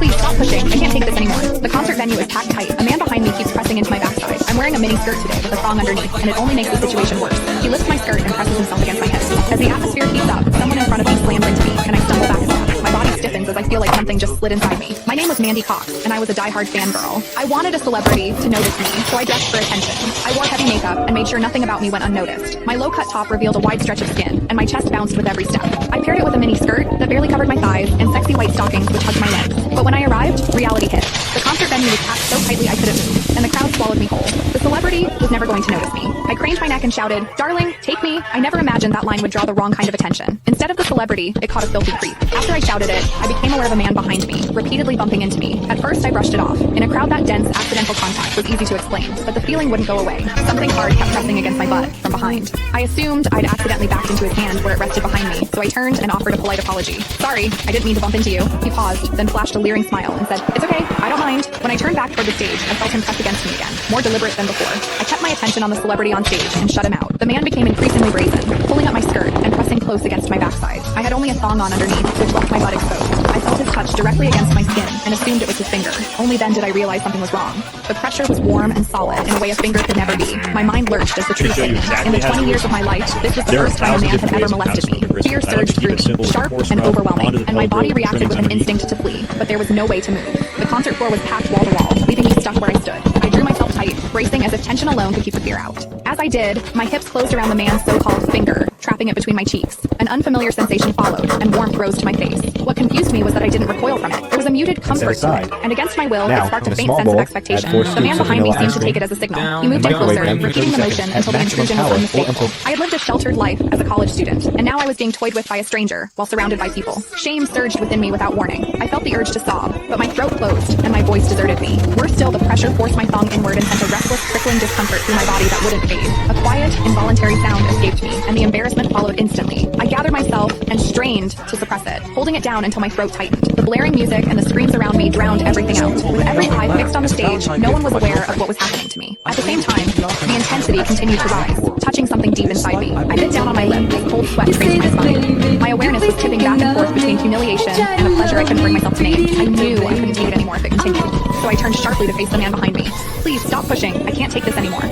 Please stop pushing. I can't take this anymore. The concert venue is packed tight. A man behind me keeps pressing into my backside. I'm wearing a mini skirt today with a thong underneath, and it only makes the situation worse. He lifts my skirt and presses himself against my hips. As the atmosphere heats up, someone in front of me slams into me, and I stumble back a step. My body stiffens as I feel like something just slid inside me. My name was Mandy Cox, and I was a diehard fangirl. I wanted a celebrity to notice me, so I dressed for attention. I wore heavy makeup and made sure nothing about me went unnoticed. My low-cut top revealed a wide stretch of skin, and my chest bounced with every step. I paired it with a mini skirt that barely covered my thighs and sexy white stockings which hugged my legs. But when I arrived, reality hit. The concert venue was packed so tightly I couldn't move, and the crowd swallowed me whole. The celebrity was never going to notice me. I craned my neck and shouted, "Darling, take me." I never imagined that line would draw the wrong kind of attention. Instead of the celebrity, it caught a filthy creep. After I shouted it, I became aware of a man behind me, repeatedly bumping into me. At first, I brushed it off. In a crowd that dense, accidental contact was easy to explain, but the feeling wouldn't go away. Something hard kept pressing against my butt from behind. I assumed I'd accidentally backed into his hand where it rested behind me, so I turned and offered a polite apology. "Sorry, I didn't mean to bump into you." He paused, then flashed a leering smile and said, "It's okay, I don't mind." When I turned back toward the stage, I felt him press against me again, more deliberate than before. I kept my attention on the celebrity on stage and shut him out. The man became increasingly brazen, pulling up my skirt and pressing close against my backside. I had only a thong on underneath, which left my butt exposed. I felt his touch directly against my skin and assumed it was his finger. Only then did I realize something was wrong. The pressure was warm and solid in a way a finger could never be. My mind lurched as the truth hit me. In the 20 years of my life, this was the first time a man had ever molested me. Fear surged through me, sharp and overwhelming, and my body reacted with an instinct to flee, but there was no way to move. The concert floor was packed wall to wall, leaving me stuck where I stood. I drew myself tight, bracing as if tension alone could keep the fear out. As I did, my hips closed around the man's so-called finger, trapping it between my cheeks. An unfamiliar sensation followed, and warmth rose to my face. What confused me was that I didn't recoil from it. There was a muted comfort to it, and against my will, it sparked a faint sense of expectation. The man behind me seemed to take it as a signal. He moved in closer, repeating the motion until the intrusion was unmistakable. I had lived a sheltered life as a college student, and now I was being toyed with by a stranger, while surrounded by people. Shame surged within me without warning. I felt the urge to sob, but my throat closed, and my voice deserted me. Worse still, the pressure forced my thong inward and sent a restless, trickling discomfort through my body that wouldn't fade. A quiet, involuntary sound escaped me, and the embarrassment followed instantly. I gathered myself and strained to suppress it, holding it down until my throat tightened. The blaring music and the screams around me drowned everything out. With every eye fixed on the stage, no one was aware of what was happening to me. At the same time, the intensity continued to rise, touching something deep inside me. I bit down on my lip as cold sweat traced my spine. My awareness was tipping back and forth between humiliation and a pleasure I couldn't bring myself to name. I knew I couldn't take it anymore if it continued, so I turned sharply to face the man behind me. "Please stop pushing. I can't take this anymore."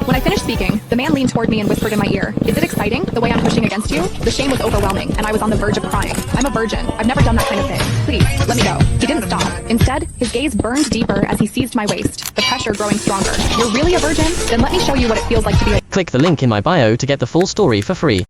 When I finished speaking, the man leaned toward me and whispered in my ear, "Is it exciting, the way I'm pushing against you?" The shame was overwhelming, and I was on the verge of crying. I'm a virgin. I've never done that kind of thing. Please, let me go. He didn't stop. Instead, his gaze burned deeper as he seized my waist, the pressure growing stronger. "You're really a virgin? Then let me show you what it feels like to be a..." Click the link in my bio to get the full story for free.